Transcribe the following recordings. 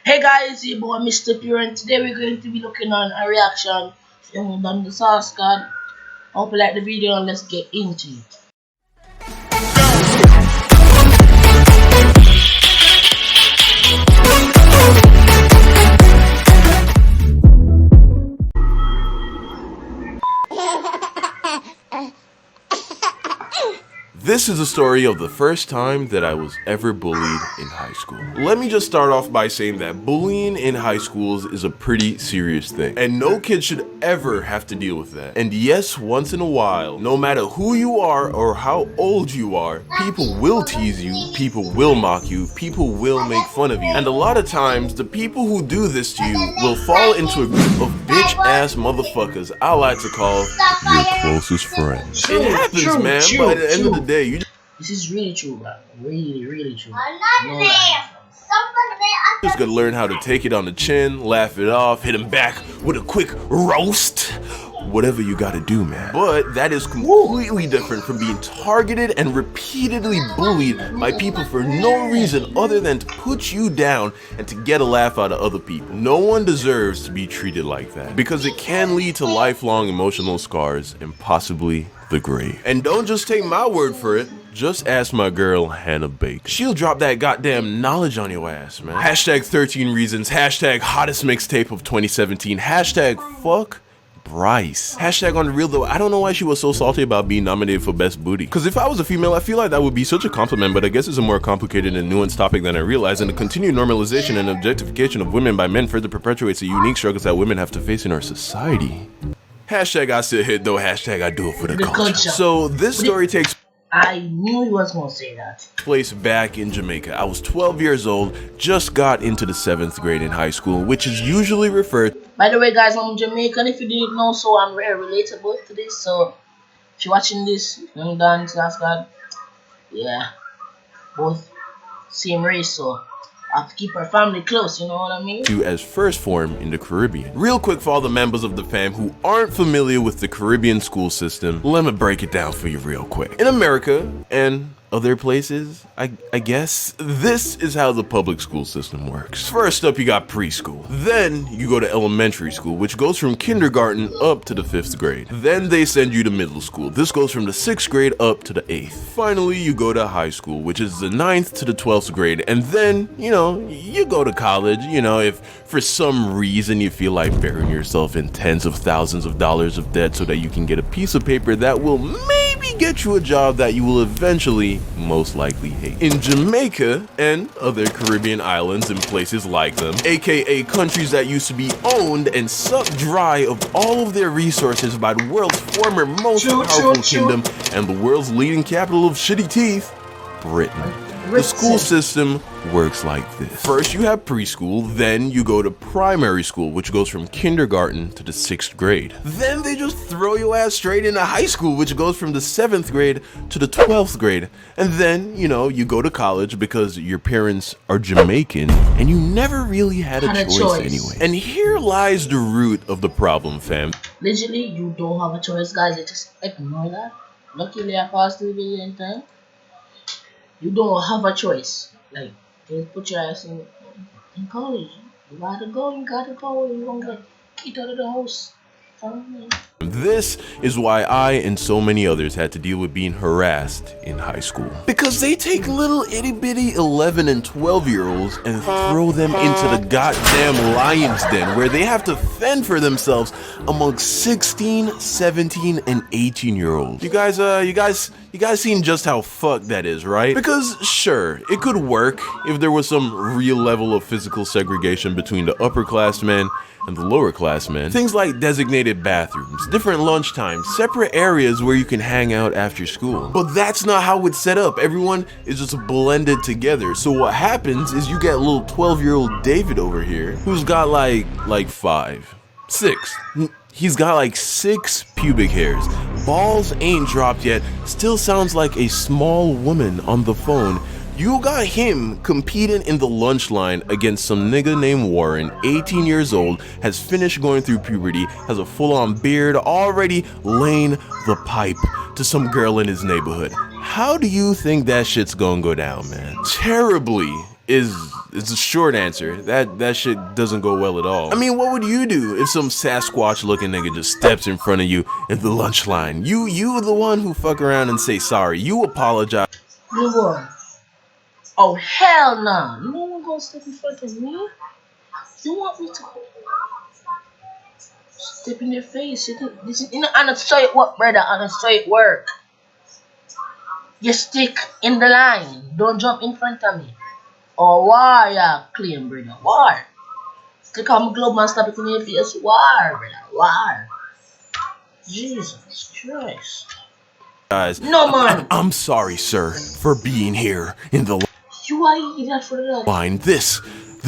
Hey guys, it's your boy Mr. Pure, and today we're going to be looking on a reaction on the Sauce God. Hope you like the video and let's get into it. This is a story of the first time that I was ever bullied in high school. Let me just start off by saying that bullying in high schools is a pretty serious thing, and no kid should ever have to deal with that. And yes, once in a while, no matter who you are or how old you are, people will tease you, people will mock you, people will make fun of you. And a lot of times, the people who do this to you will fall into a group of bitch-ass motherfuckers I like to call your closest friends. It happens, man, but at the end of the day, this is really true, bro. Really true. Just gotta learn how to take it on the chin, laugh it off, hit him back with a quick roast. Whatever you gotta do, man. But that is completely different from being targeted and repeatedly bullied by people for no reason other than to put you down and to get a laugh out of other people. No one deserves to be treated like that, because it can lead to lifelong emotional scars and possibly the grave. And don't just take my word for it. Just ask my girl, Hannah Baker. She'll drop that goddamn knowledge on your ass, man. Hashtag 13 reasons. Hashtag hottest mixtape of 2017. Hashtag fuck Bryce. Hashtag on the real though, I don't know why she was so salty about being nominated for best booty. Cause if I was a female, I feel like that would be such a compliment, but I guess it's a more complicated and nuanced topic than I realized, and the continued normalization and objectification of women by men further perpetuates the unique struggles that women have to face in our society. Hashtag I still hit though, hashtag I do it for the culture. So this story takes I knew he was gonna say that. Place back in Jamaica. I was 12 years old, just got into the 7th grade in high school, which is usually referred. By the way, guys, I'm Jamaican. If you didn't know, so I'm very relatable to this. So if you're watching this, young Dan, Sauce God, yeah, both same race, so I have to keep our family close, you know what I mean? As first form in the Caribbean. Real quick for all the members of the fam who aren't familiar with the Caribbean school system, let me break it down for you real quick. In America and other places, I guess, this is how the public school system works. First up, you got preschool. Then you go to elementary school, which goes from kindergarten up to the 5th grade. Then they send you to middle school. This goes from the 6th grade up to the 8th. Finally, you go to high school, which is the 9th to the 12th grade. And then, you go to college, if for some reason you feel like burying yourself in tens of thousands of dollars of debt so that you can get a piece of paper that will maybe get you a job that you will eventually most likely hate. In Jamaica and other Caribbean islands and places like them, aka countries that used to be owned and sucked dry of all of their resources by the world's former most powerful kingdom and the world's leading capital of shitty teeth, Britain. The school system works like this. First, you have preschool, then you go to primary school, which goes from kindergarten to the 6th grade. Then they just throw your ass straight into high school, which goes from the 7th grade to the 12th grade. And then, you go to college because your parents are Jamaican and you never really had a choice anyway. And here lies the root of the problem, fam. Literally, you don't have a choice, guys. You just ignore that. Luckily, I passed the video in time. You don't have a choice. Like, just put your ass in college. You gotta go. You don't get kicked out of the house. This is why I and so many others had to deal with being harassed in high school. Because they take little itty bitty 11 and 12-year-olds and throw them into the goddamn lion's den where they have to fend for themselves amongst 16, 17, and 18-year-olds. You guys seen just how fucked that is, right? Because sure, it could work if there was some real level of physical segregation between the upperclassmen and the lower classmen. Things like designated bathrooms, different lunch times, separate areas where you can hang out after school. But that's not how it's set up. Everyone is just blended together. So what happens is you get little 12-year-old David over here who's got like 6. He's got like 6 pubic hairs. Balls ain't dropped yet. Still sounds like a small woman on the phone. You got him competing in the lunch line against some nigga named Warren, 18 years old, has finished going through puberty, has a full-on beard, already laying the pipe to some girl in his neighborhood. How do you think that shit's gonna go down, man? Terribly is It's a short answer. That shit doesn't go well at all. I mean, what would you do if some Sasquatch looking nigga just steps in front of you in the lunch line? You the one who fuck around and say sorry. You apologize. You what? Oh hell no! Nah. You don't want to go step in front of me? You want me to step in your face? This is, I'm not sure it work, brother. I'm not sure it work. You stick in the line. Don't jump in front of me. Or war, yeah, claim, brother. War. Click on my globe and stop it in your face. War, brother. War. Jesus Christ. Guys, No, man. I'm sorry, sir, for being here in the You are idiot for that. line. This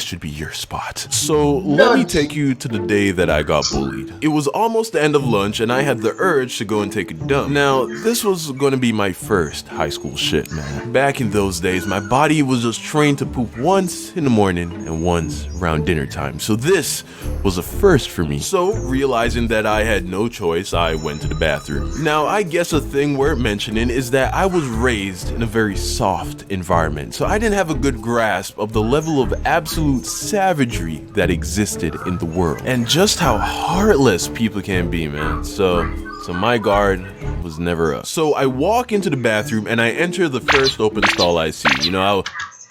should be your spot. So let me take you to the day that I got bullied. It was almost the end of lunch and I had the urge to go and take a dump. Now, this was gonna be my first high school shit, man. Back in those days, my body was just trained to poop once in the morning and once around dinner time. So this was a first for me. So realizing that I had no choice, I went to the bathroom. Now, I guess a thing worth mentioning is that I was raised in a very soft environment. So I didn't have a good grasp of the level of absolute savagery that existed in the world and just how heartless people can be, man. So my guard was never up. So I walk into the bathroom and I enter the first open stall I see. You know,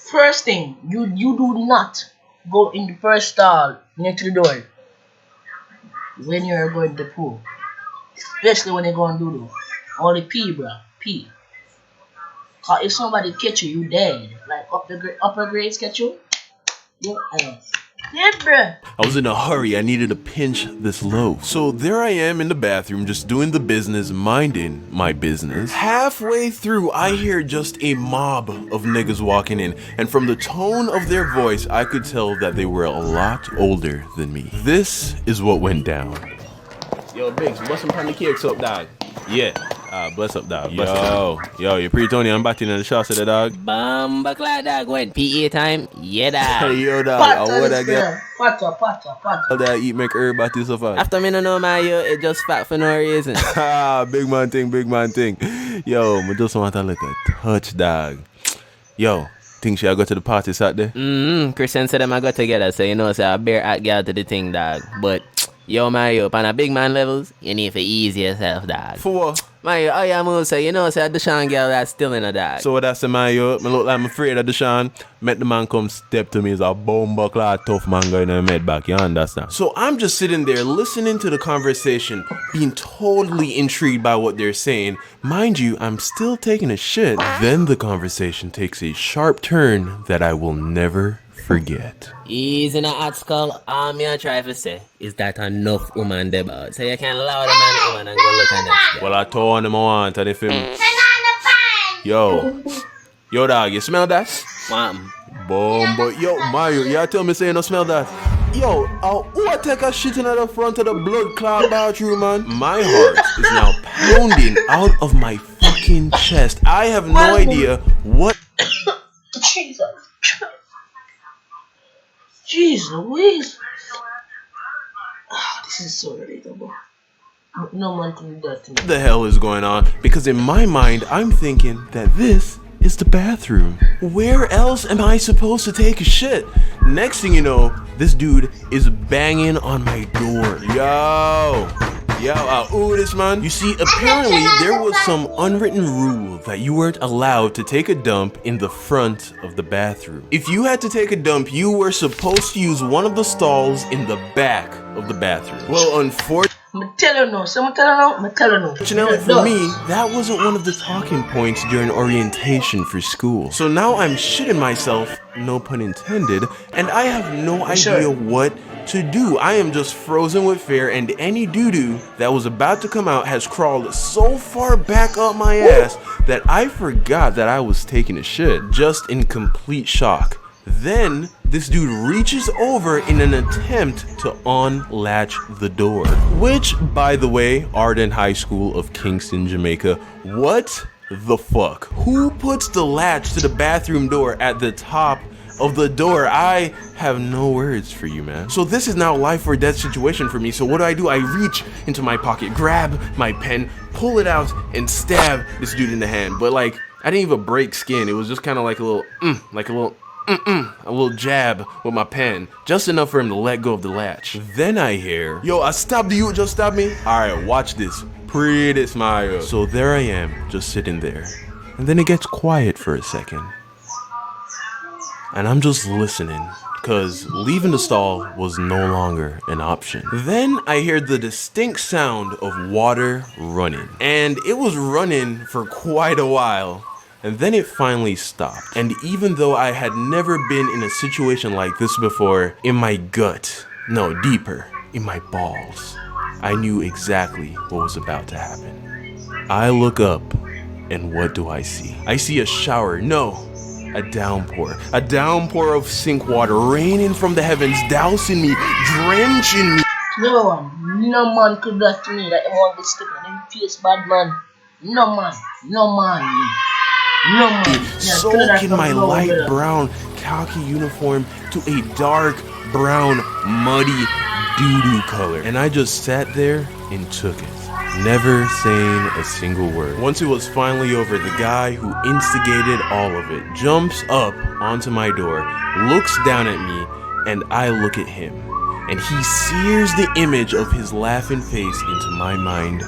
first thing, you do not go in the first stall next to the door when you're going to the pool, especially when you're going to do the only pee, bro, pee. Cause if somebody catch you, you dead. Like upper grades catch you. Yeah, bruh. I was in a hurry, I needed to pinch this loaf. So there I am in the bathroom just doing the business, minding my business. Halfway through, I hear just a mob of niggas walking in, and from the tone of their voice, I could tell that they were a lot older than me. This is what went down. Yo, Biggs, bust some pancakes up, dog. Yeah. Bless up, dog. Yo, you pretty Tony, I'm back in the shots of the dog. Bamba clad dog when PA time, yeah dog. Hey, yo, dog, I would have get Potter. that eat make herb at this so far. After me no know my yo, it just fat for no reason. Big man thing. Yo, I just want to look a touch, dog. Yo, think she I go to the party Saturday? Christian said them I got together, so you know say I bear at girl to the thing, dog. But yo, Mario, on a big man levels, you need to ease yourself, dog. For what? Mario, oh yeah, I'm say, you know, say the Deshaun girl that's still in a dog. So what that's the man, yo? Me look like I'm afraid of Deshaun. Met the man come step to me as a bomb buckler, tough man going in med back, you understand? So I'm just sitting there listening to the conversation, being totally intrigued by what they're saying. Mind you, I'm still taking a shit. Then the conversation takes a sharp turn that I will never forget. He's in a hot skull. All me I try to say is that enough woman there about. So you can allow the man woman and go look at them. Well, I told him I want and they feel me. Yo, dog, you smell that? Boom, but yo, Mario, you tell me say you don't smell that. Yo, who I take a shit in the front of the blood clot bathroom, man? My heart is now pounding out of my fucking chest. I have no idea what. Jesus. Jeez Louise. This is so relatable. No man can do that to me. What the hell is going on? Because in my mind, I'm thinking that this is the bathroom. Where else am I supposed to take a shit? Next thing you know, this dude is banging on my door. Yo, this man. You see, apparently there was some unwritten rule that you weren't allowed to take a dump in the front of the bathroom. If you had to take a dump, you were supposed to use one of the stalls in the back of the bathroom. Well, unfortunately, Fortunately for me, that wasn't one of the talking points during orientation for school. So now I'm shitting myself, no pun intended, and I have no idea what to do. I am just frozen with fear, and any doo-doo that was about to come out has crawled so far back up my ass that I forgot that I was taking a shit, just in complete shock. Then, this dude reaches over in an attempt to unlatch the door. Which, by the way, Arden High School of Kingston, Jamaica, what the fuck? Who puts the latch to the bathroom door at the top of the door? I have no words for you, man. So this is now life or death situation for me. So what do? I reach into my pocket, grab my pen, pull it out, and stab this dude in the hand. But like, I didn't even break skin. It was just kind of like a little, A little jab with my pen, just enough for him to let go of the latch. Then I hear, yo, I stopped you, just stop me. Alright, watch this. Pretty smile. So there I am, just sitting there. And then it gets quiet for a second. And I'm just listening, cause leaving the stall was no longer an option. Then I hear the distinct sound of water running. And it was running for quite a while. And then it finally stopped. And even though I had never been in a situation like this before, in my gut, no, deeper, in my balls, I knew exactly what was about to happen. I look up, and what do I see? I see a shower, no, a downpour of sink water raining from the heavens, dousing me, drenching me. No one, no man could do that to me. That the one would stick on him face, bad man. No man, no man. No man. Yeah, Soaking my light brown khaki uniform to a dark brown muddy doo-doo color. And I just sat there and took it, never saying a single word. Once it was finally over, the guy who instigated all of it jumps up onto my door, looks down at me, and I look at him. And he sears the image of his laughing face into my mind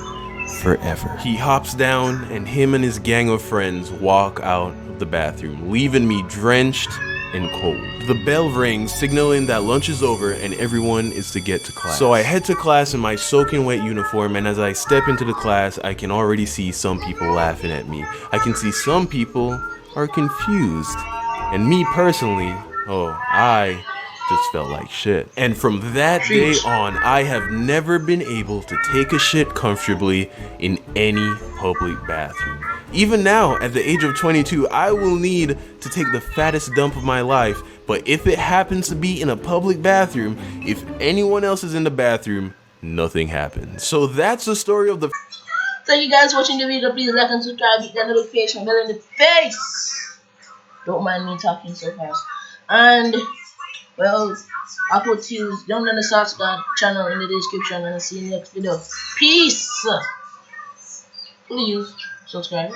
forever. He hops down, and him and his gang of friends walk out of the bathroom, leaving me drenched and cold. The bell rings, signaling that lunch is over and everyone is to get to class. So I head to class in my soaking wet uniform, and as I step into the class, I can already see some people laughing at me. I can see some people are confused. And me personally, I just felt like shit. And from that day on, I have never been able to take a shit comfortably in any public bathroom. Even now, at the age of 22, I will need to take the fattest dump of my life, but if it happens to be in a public bathroom, if anyone else is in the bathroom, nothing happens. So that's the story of the... Thank you guys for watching the video. Please like and subscribe, hit that notification bell in the face. Don't mind me talking so fast. And well, I'll put you down in the subscribe channel in the description, and I'll see you in the next video. Peace. Please subscribe.